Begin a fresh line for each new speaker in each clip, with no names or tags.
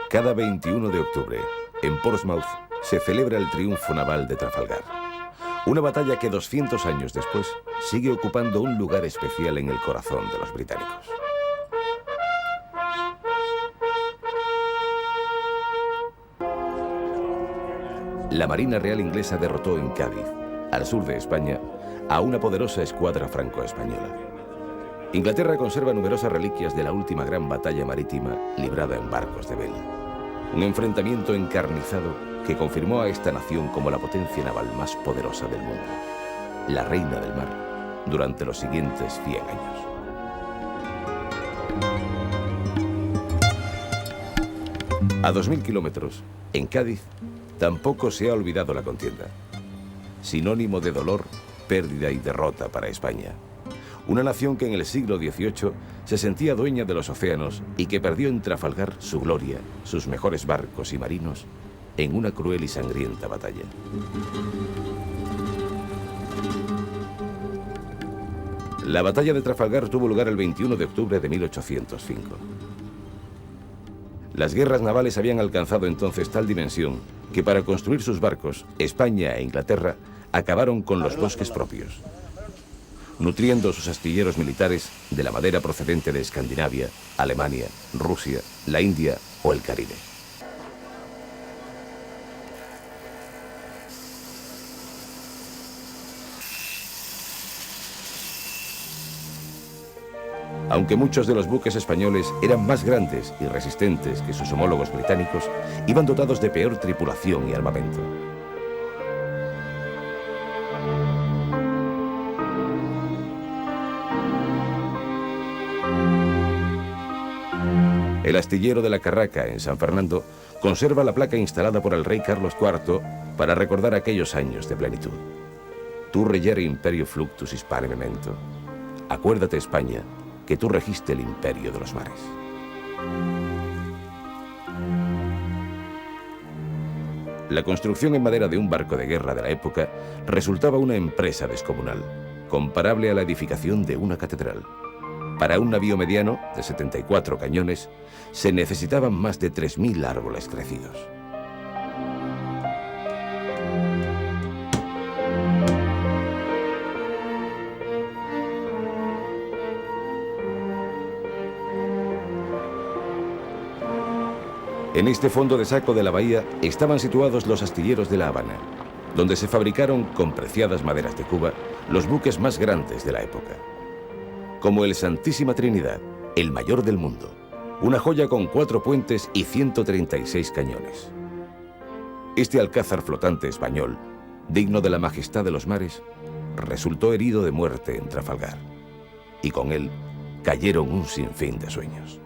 Cada 21 de octubre, en Portsmouth, se celebra el triunfo naval de Trafalgar. Una batalla que 200 años después sigue ocupando un lugar especial en el corazón de los británicos. La Marina Real Inglesa derrotó en Cádiz, al sur de España, a una poderosa escuadra franco-española. Inglaterra conserva numerosas reliquias de la última gran batalla marítima librada en barcos de vela. Un enfrentamiento encarnizado que confirmó a esta nación como la potencia naval más poderosa del mundo, la reina del mar, durante los siguientes 100 años. A 2000 kilómetros, en Cádiz, tampoco se ha olvidado la contienda. Sinónimo de dolor, pérdida y derrota para España. Una nación que en el siglo XVIII se sentía dueña de los océanos y que perdió en Trafalgar su gloria, sus mejores barcos y marinos, en una cruel y sangrienta batalla. La batalla de Trafalgar tuvo lugar el 21 de octubre de 1805. Las guerras navales habían alcanzado entonces tal dimensión que para construir sus barcos, España e Inglaterra acabaron con los bosques propios, nutriendo sus astilleros militares de la madera procedente de Escandinavia, Alemania, Rusia, la India o el Caribe. Aunque muchos de los buques españoles eran más grandes y resistentes que sus homólogos británicos, iban dotados de peor tripulación y armamento. El astillero de la Carraca, en San Fernando, conserva la placa instalada por el rey Carlos IV para recordar aquellos años de plenitud. Tu regere imperio fluctus hispane memento. Acuérdate, España, que tú registe el imperio de los mares. La construcción en madera de un barco de guerra de la época resultaba una empresa descomunal, comparable a la edificación de una catedral. Para un navío mediano, de 74 cañones, se necesitaban más de 3000 árboles crecidos. En este fondo de saco de la bahía estaban situados los astilleros de La Habana, donde se fabricaron, con preciadas maderas de Cuba, los buques más grandes de la época. Como el Santísima Trinidad, el mayor del mundo, una joya con 4 puentes y 136 cañones. Este alcázar flotante español, digno de la majestad de los mares, resultó herido de muerte en Trafalgar, y con él cayeron un sinfín de sueños.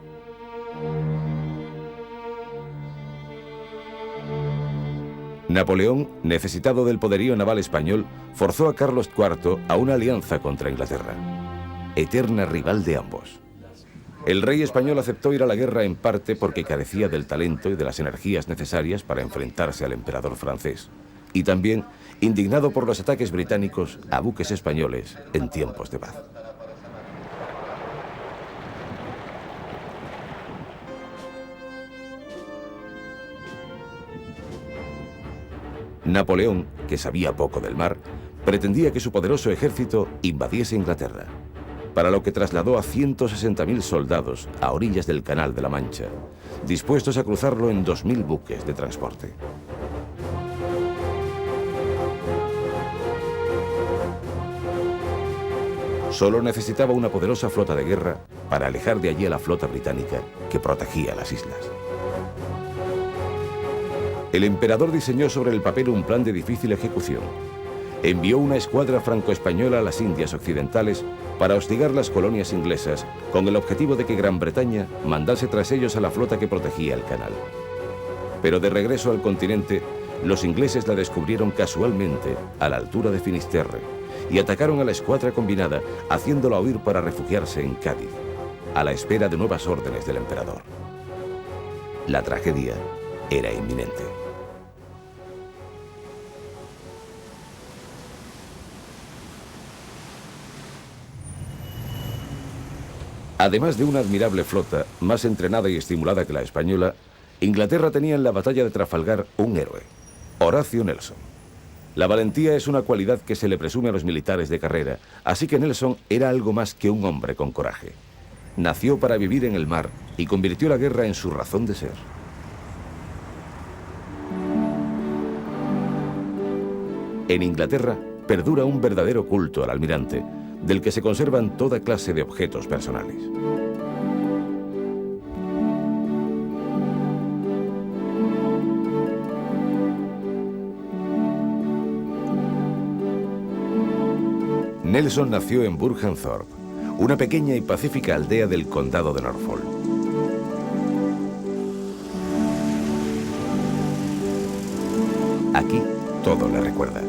Napoleón, necesitado del poderío naval español, forzó a Carlos IV a una alianza contra Inglaterra, eterna rival de ambos. El rey español aceptó ir a la guerra en parte porque carecía del talento y de las energías necesarias para enfrentarse al emperador francés, y también indignado por los ataques británicos a buques españoles en tiempos de paz. Napoleón, que sabía poco del mar, pretendía que su poderoso ejército invadiese Inglaterra, para lo que trasladó a 160.000 soldados a orillas del Canal de la Mancha, dispuestos a cruzarlo en 2000 buques de transporte. Solo necesitaba una poderosa flota de guerra para alejar de allí a la flota británica que protegía las islas. El emperador diseñó sobre el papel un plan de difícil ejecución. Envió una escuadra franco-española a las Indias Occidentales para hostigar las colonias inglesas con el objetivo de que Gran Bretaña mandase tras ellos a la flota que protegía el canal. Pero de regreso al continente, los ingleses la descubrieron casualmente a la altura de Finisterre y atacaron a la escuadra combinada, haciéndola huir para refugiarse en Cádiz, a la espera de nuevas órdenes del emperador. La tragedia era inminente. Además de una admirable flota, más entrenada y estimulada que la española, Inglaterra tenía en la batalla de Trafalgar un héroe, Horatio Nelson. La valentía es una cualidad que se le presume a los militares de carrera, así que Nelson era algo más que un hombre con coraje. Nació para vivir en el mar y convirtió la guerra en su razón de ser. En Inglaterra perdura un verdadero culto al almirante, del que se conservan toda clase de objetos personales. Nelson nació en Burgenthorpe, una pequeña y pacífica aldea del condado de Norfolk. Aquí todo le recuerda.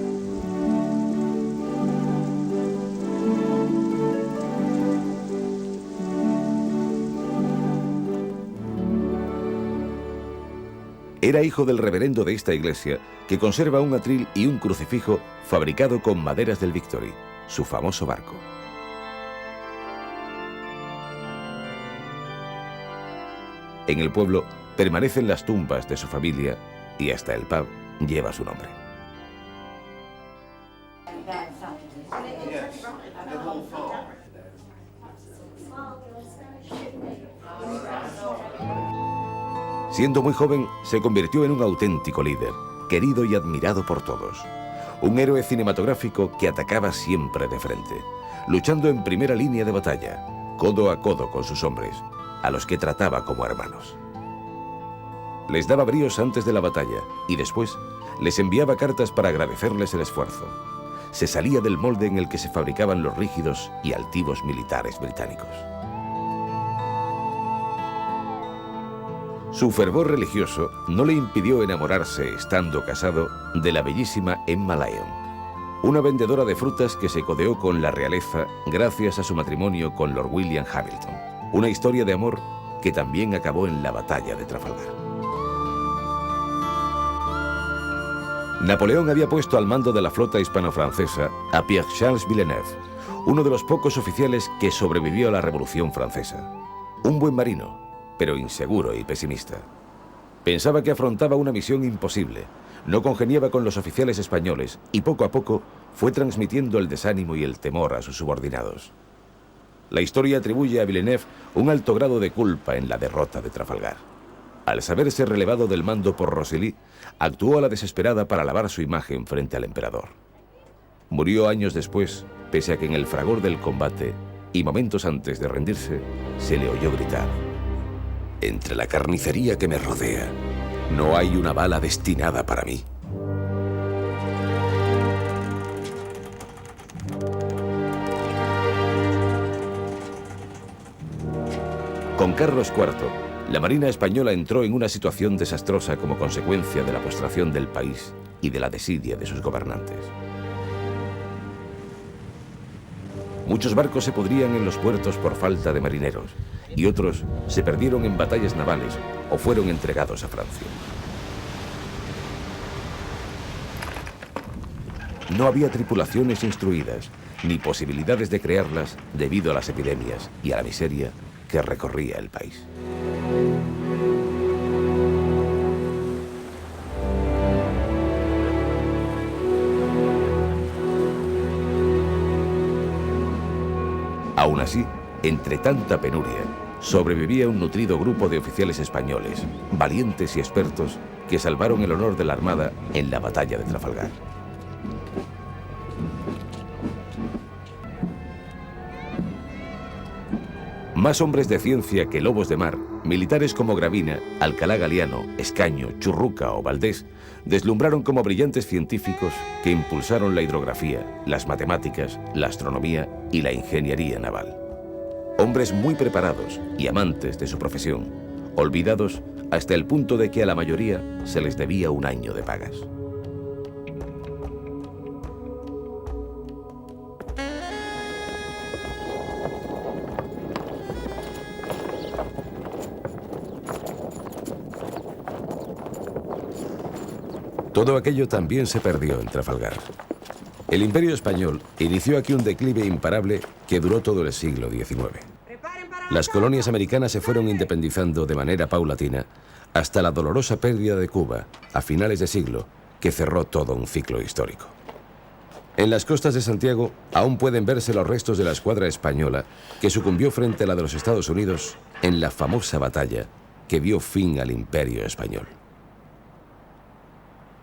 Era hijo del reverendo de esta iglesia, que conserva un atril y un crucifijo fabricado con maderas del Victory, su famoso barco. En el pueblo permanecen las tumbas de su familia y hasta el pub lleva su nombre. Siendo muy joven, se convirtió en un auténtico líder, querido y admirado por todos. Un héroe cinematográfico que atacaba siempre de frente, luchando en primera línea de batalla, codo a codo con sus hombres, a los que trataba como hermanos. Les daba bríos antes de la batalla y después les enviaba cartas para agradecerles el esfuerzo. Se salía del molde en el que se fabricaban los rígidos y altivos militares británicos. Su fervor religioso no le impidió enamorarse, estando casado, de la bellísima Emma Lyon, una vendedora de frutas que se codeó con la realeza gracias a su matrimonio con Lord William Hamilton. Una historia de amor que también acabó en la batalla de Trafalgar. Napoleón había puesto al mando de la flota hispano-francesa a Pierre-Charles Villeneuve, uno de los pocos oficiales que sobrevivió a la Revolución Francesa. Un buen marino, pero inseguro y pesimista. Pensaba que afrontaba una misión imposible, no congeniaba con los oficiales españoles y poco a poco fue transmitiendo el desánimo y el temor a sus subordinados. La historia atribuye a Villeneuve un alto grado de culpa en la derrota de Trafalgar. Al saberse relevado del mando por Rosely, actuó a la desesperada para lavar su imagen frente al emperador. Murió años después, pese a que en el fragor del combate y momentos antes de rendirse, se le oyó gritar: «Entre la carnicería que me rodea, no hay una bala destinada para mí». Con Carlos IV, la Marina española entró en una situación desastrosa como consecuencia de la postración del país y de la desidia de sus gobernantes. Muchos barcos se pudrían en los puertos por falta de marineros y otros se perdieron en batallas navales o fueron entregados a Francia. No había tripulaciones instruidas ni posibilidades de crearlas debido a las epidemias y a la miseria que recorría el país. Aún así, entre tanta penuria, sobrevivía un nutrido grupo de oficiales españoles, valientes y expertos, que salvaron el honor de la Armada en la batalla de Trafalgar. Más hombres de ciencia que lobos de mar, militares como Gravina, Alcalá Galiano, Escaño, Churruca o Valdés, deslumbraron como brillantes científicos que impulsaron la hidrografía, las matemáticas, la astronomía y la ingeniería naval. Hombres muy preparados y amantes de su profesión, olvidados hasta el punto de que a la mayoría se les debía un año de pagas. Todo aquello también se perdió en Trafalgar. El Imperio Español inició aquí un declive imparable que duró todo el siglo XIX.
¡Preparen para
Las colonias americanas se fueron independizando de manera paulatina hasta la dolorosa pérdida de Cuba a finales de siglo, que cerró todo un ciclo histórico. En las costas de Santiago aún pueden verse los restos de la escuadra española que sucumbió frente a la de los Estados Unidos en la famosa batalla que dio fin al Imperio Español.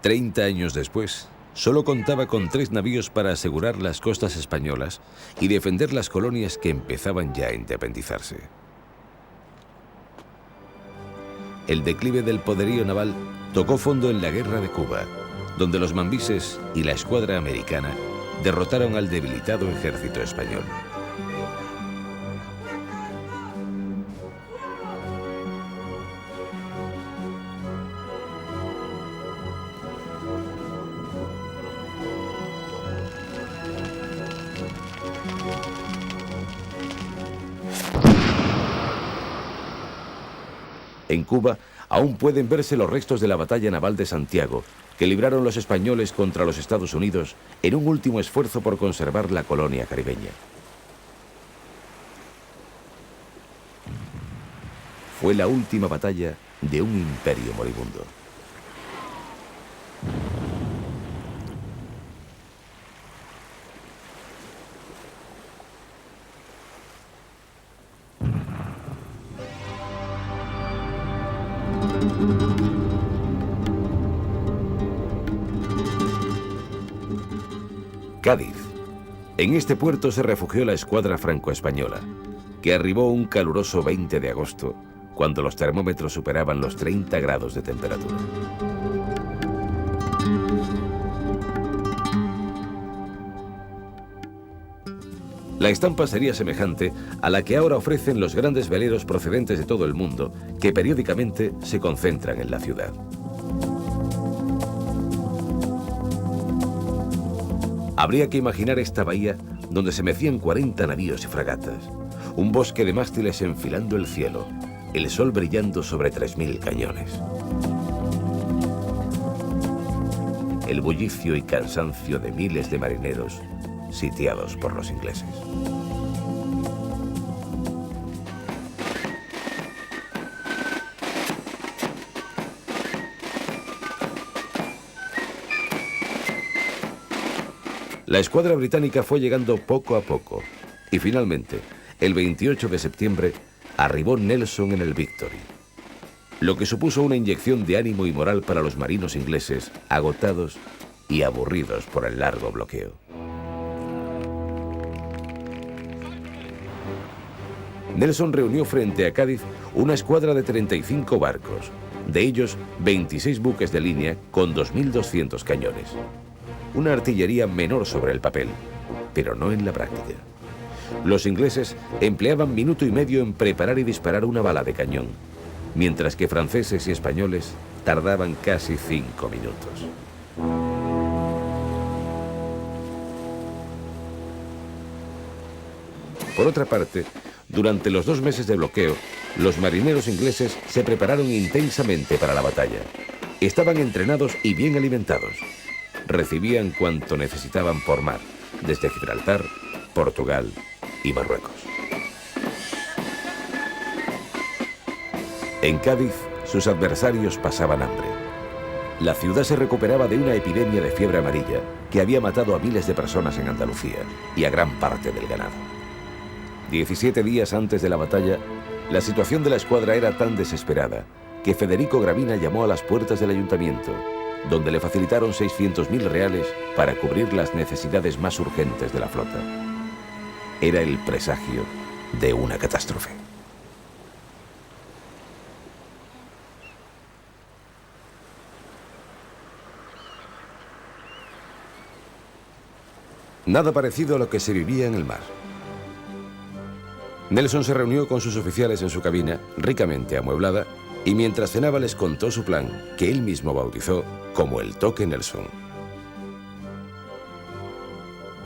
30 años después, solo contaba con 3 navíos para asegurar las costas españolas y defender las colonias que empezaban ya a independizarse. El declive del poderío naval tocó fondo en la Guerra de Cuba, donde los mambises y la escuadra americana derrotaron al debilitado ejército español. En Cuba aún pueden verse los restos de la batalla naval de Santiago, que libraron los españoles contra los Estados Unidos en un último esfuerzo por conservar la colonia caribeña. Fue la última batalla de un imperio moribundo. Cádiz. En este puerto se refugió la escuadra franco-española, que arribó un caluroso 20 de agosto, cuando los termómetros superaban los 30 grados de temperatura. La estampa sería semejante a la que ahora ofrecen los grandes veleros procedentes de todo el mundo, que periódicamente se concentran en la ciudad. Habría que imaginar esta bahía donde se mecían 40 navíos y fragatas, un bosque de mástiles enfilando el cielo, el sol brillando sobre 3000 cañones. El bullicio y cansancio de miles de marineros sitiados por los ingleses. La escuadra británica fue llegando poco a poco y finalmente, el 28 de septiembre, arribó Nelson en el Victory, lo que supuso una inyección de ánimo y moral para los marinos ingleses agotados y aburridos por el largo bloqueo. Nelson reunió frente a Cádiz una escuadra de 35 barcos, de ellos 26 buques de línea con 2.200 cañones. Una artillería menor sobre el papel, pero no en la práctica. Los ingleses empleaban minuto y medio en preparar y disparar una bala de cañón, mientras que franceses y españoles tardaban casi 5 minutos. Por otra parte, durante los 2 meses de bloqueo, los marineros ingleses se prepararon intensamente para la batalla. Estaban entrenados y bien alimentados. Recibían cuanto necesitaban por mar, desde Gibraltar, Portugal y Marruecos. En Cádiz, sus adversarios pasaban hambre. La ciudad se recuperaba de una epidemia de fiebre amarilla que había matado a miles de personas en Andalucía y a gran parte del ganado. 17 días antes de la batalla, la situación de la escuadra era tan desesperada que Federico Gravina llamó a las puertas del ayuntamiento, donde le facilitaron 600.000 reales para cubrir las necesidades más urgentes de la flota. Era el presagio de una catástrofe. Nada parecido a lo que se vivía en el mar. Nelson se reunió con sus oficiales en su cabina, ricamente amueblada, y mientras cenaba les contó su plan, que él mismo bautizó como el Toque Nelson.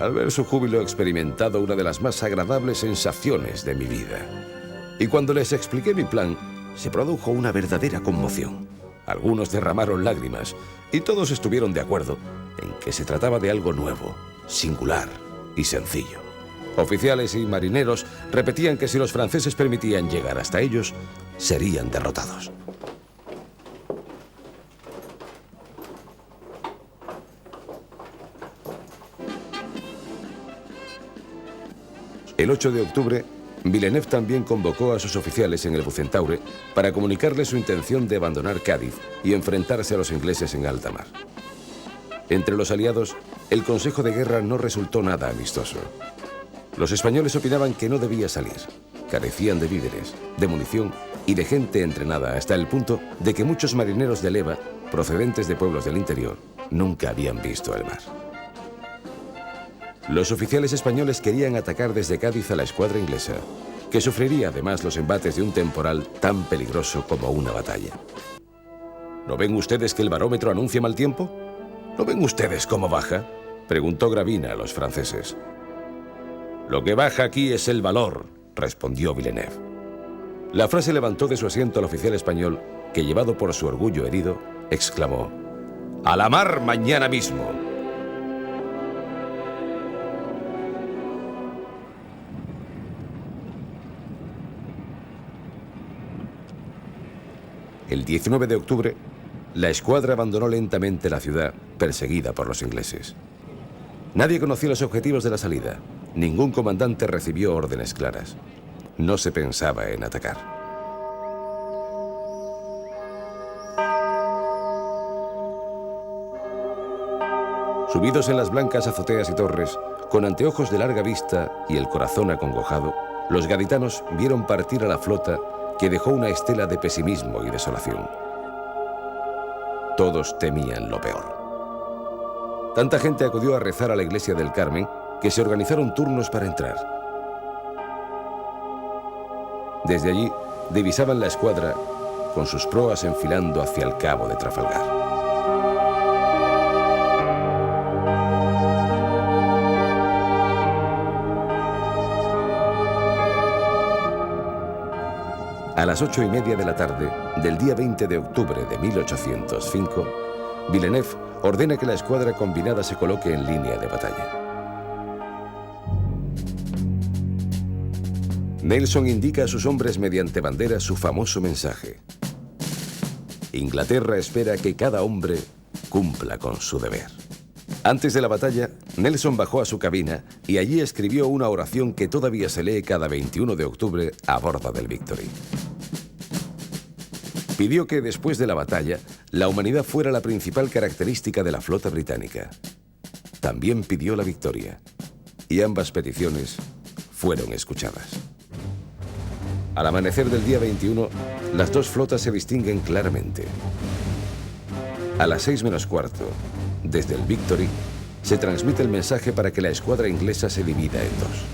Al ver su júbilo he experimentado una de las más agradables sensaciones de mi vida. Y cuando les expliqué mi plan, se produjo una verdadera conmoción. Algunos derramaron lágrimas y todos estuvieron de acuerdo en que se trataba de algo nuevo, singular y sencillo. Oficiales y marineros repetían que si los franceses permitían llegar hasta ellos, serían derrotados. El 8 de octubre, Villeneuve también convocó a sus oficiales en el Bucentaure para comunicarles su intención de abandonar Cádiz y enfrentarse a los ingleses en alta mar. Entre los aliados, el consejo de guerra no resultó nada amistoso. Los españoles opinaban que no debía salir. Carecían de víveres, de munición y de gente entrenada, hasta el punto de que muchos marineros de leva, procedentes de pueblos del interior, nunca habían visto el mar. Los oficiales españoles querían atacar desde Cádiz a la escuadra inglesa, que sufriría además los embates de un temporal tan peligroso como una batalla. ¿No ven ustedes que el barómetro anuncia mal tiempo? ¿No ven ustedes cómo baja?, preguntó Gravina a los franceses. Lo que baja aquí es el valor, respondió Villeneuve. La frase levantó de su asiento al oficial español, que, llevado por su orgullo herido, exclamó: ¡A la mar mañana mismo! El 19 de octubre, la escuadra abandonó lentamente la ciudad, perseguida por los ingleses. Nadie conocía los objetivos de la salida. Ningún comandante recibió órdenes claras. No se pensaba en atacar. Subidos en las blancas azoteas y torres, con anteojos de larga vista y el corazón acongojado, los gaditanos vieron partir a la flota, que dejó una estela de pesimismo y desolación. Todos temían lo peor. Tanta gente acudió a rezar a la iglesia del Carmen que se organizaron turnos para entrar. Desde allí divisaban la escuadra con sus proas enfilando hacia el cabo de Trafalgar. A las 8:30 de la tarde del día 20 de octubre de 1805, Villeneuve ordena que la escuadra combinada se coloque en línea de batalla. Nelson indica a sus hombres mediante bandera su famoso mensaje: Inglaterra espera que cada hombre cumpla con su deber. Antes de la batalla, Nelson bajó a su cabina y allí escribió una oración que todavía se lee cada 21 de octubre a bordo del Victory. Pidió que después de la batalla, la humanidad fuera la principal característica de la flota británica. También pidió la victoria, y ambas peticiones fueron escuchadas. Al amanecer del día 21, las dos flotas se distinguen claramente. A las 6:15, desde el Victory, se transmite el mensaje para que la escuadra inglesa se divida en dos.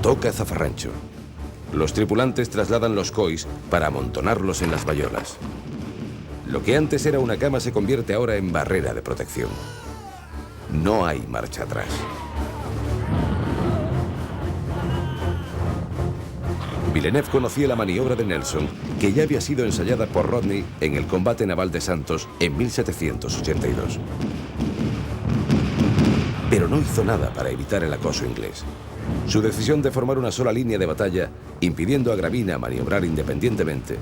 Toca zafarrancho. Los tripulantes trasladan los cois para amontonarlos en las bayolas. Lo que antes era una cama se convierte ahora en barrera de protección. No hay marcha atrás. Villeneuve conocía la maniobra de Nelson, que ya había sido ensayada por Rodney en el combate naval de Santos en 1782. Pero no hizo nada para evitar el acoso inglés. Su decisión de formar una sola línea de batalla, impidiendo a Gravina maniobrar independientemente,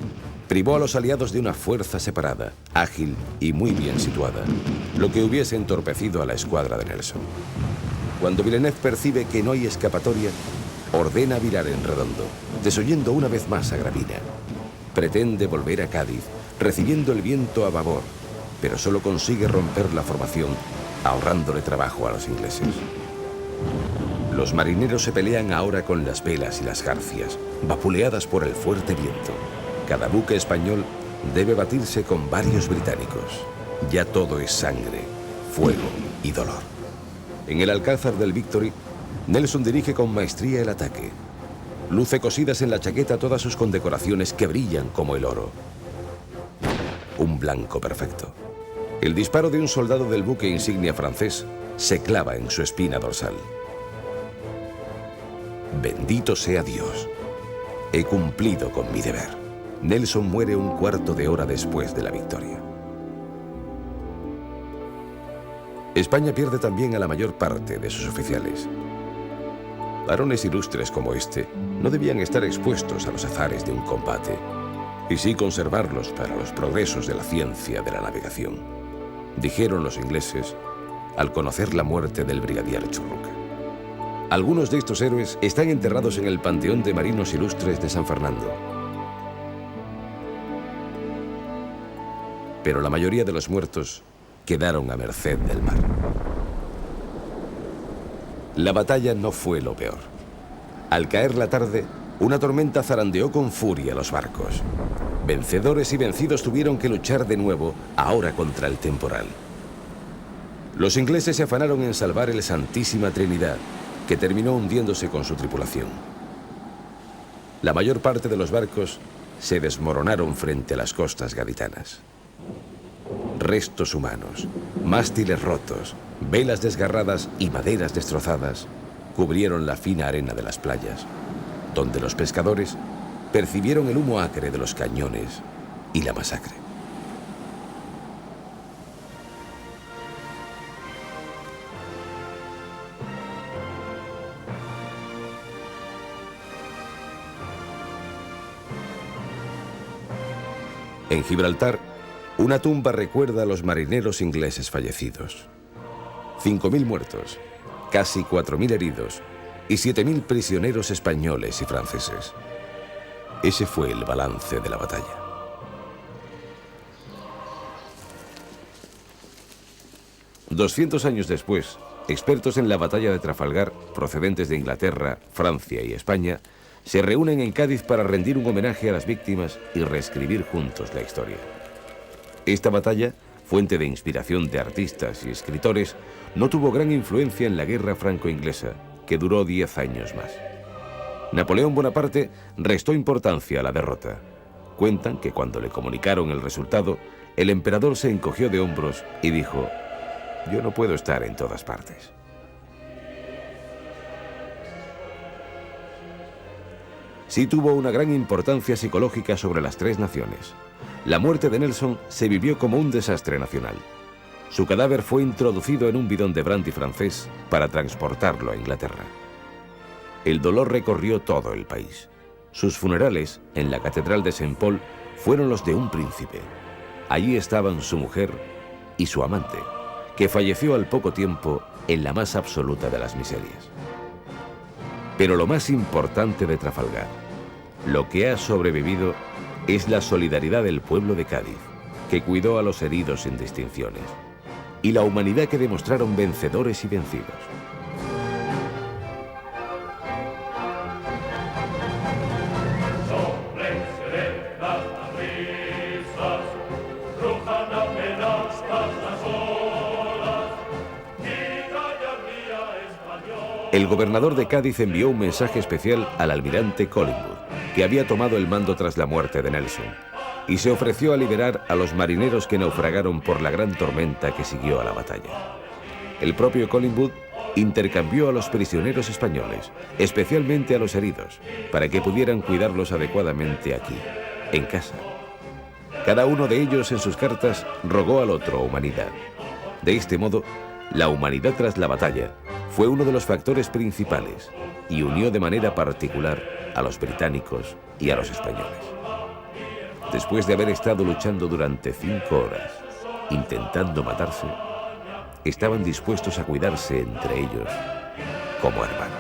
privó a los aliados de una fuerza separada, ágil y muy bien situada, lo que hubiese entorpecido a la escuadra de Nelson. Cuando Villeneuve percibe que no hay escapatoria, ordena virar en redondo, desoyendo una vez más a Gravina. Pretende volver a Cádiz, recibiendo el viento a babor, pero solo consigue romper la formación, ahorrándole trabajo a los ingleses. Los marineros se pelean ahora con las velas y las jarcias, vapuleadas por el fuerte viento. Cada buque español debe batirse con varios británicos. Ya todo es sangre, fuego y dolor. En el alcázar del Victory, Nelson dirige con maestría el ataque. Luce cosidas en la chaqueta todas sus condecoraciones que brillan como el oro. Un blanco perfecto. El disparo de un soldado del buque insignia francés se clava en su espina dorsal. Bendito sea Dios. He cumplido con mi deber. Nelson muere un cuarto de hora después de la victoria. España pierde también a la mayor parte de sus oficiales. Varones ilustres como este no debían estar expuestos a los azares de un combate, y sí conservarlos para los progresos de la ciencia de la navegación, dijeron los ingleses al conocer la muerte del brigadier Churruca. Algunos de estos héroes están enterrados en el Panteón de Marinos Ilustres de San Fernando. Pero la mayoría de los muertos quedaron a merced del mar. La batalla no fue lo peor. Al caer la tarde, una tormenta zarandeó con furia los barcos. Vencedores y vencidos tuvieron que luchar de nuevo, ahora contra el temporal. Los ingleses se afanaron en salvar el Santísima Trinidad, que terminó hundiéndose con su tripulación. La mayor parte de los barcos se desmoronaron frente a las costas gaditanas. Restos humanos, mástiles rotos, velas desgarradas y maderas destrozadas cubrieron la fina arena de las playas, donde los pescadores percibieron el humo acre de los cañones y la masacre. En Gibraltar, una tumba recuerda a los marineros ingleses fallecidos. 5.000 muertos, casi 4.000 heridos y 7.000 prisioneros españoles y franceses. Ese fue el balance de la batalla. $200 años después, expertos en la batalla de Trafalgar, procedentes de Inglaterra, Francia y España, se reúnen en Cádiz para rendir un homenaje a las víctimas y reescribir juntos la historia. Esta batalla, fuente de inspiración de artistas y escritores, no tuvo gran influencia en la guerra franco-inglesa, que duró 10 años más. Napoleón Bonaparte restó importancia a la derrota. Cuentan que cuando le comunicaron el resultado, el emperador se encogió de hombros y dijo: «Yo no puedo estar en todas partes». Sí tuvo una gran importancia psicológica sobre las tres naciones. La muerte de Nelson se vivió como un desastre nacional. Su cadáver fue introducido en un bidón de brandy francés para transportarlo a Inglaterra. El dolor recorrió todo el país. Sus funerales, en la Catedral de Saint Paul, fueron los de un príncipe. Allí estaban su mujer y su amante, que falleció al poco tiempo en la más absoluta de las miserias. Pero lo más importante de Trafalgar, lo que ha sobrevivido, es la solidaridad del pueblo de Cádiz, que cuidó a los heridos sin distinciones, y la humanidad que demostraron vencedores y vencidos. El gobernador de Cádiz envió un mensaje especial al almirante Collingwood, que había tomado el mando tras la muerte de Nelson, y se ofreció a liberar a los marineros que naufragaron por la gran tormenta que siguió a la batalla. El propio Collingwood intercambió a los prisioneros españoles, especialmente a los heridos, para que pudieran cuidarlos adecuadamente aquí, en casa. Cada uno de ellos en sus cartas rogó al otro humanidad. De este modo, la humanidad tras la batalla fue uno de los factores principales y unió de manera particular a los británicos y a los españoles. Después de haber estado luchando durante 5 horas, intentando matarse, estaban dispuestos a cuidarse entre ellos como hermanos.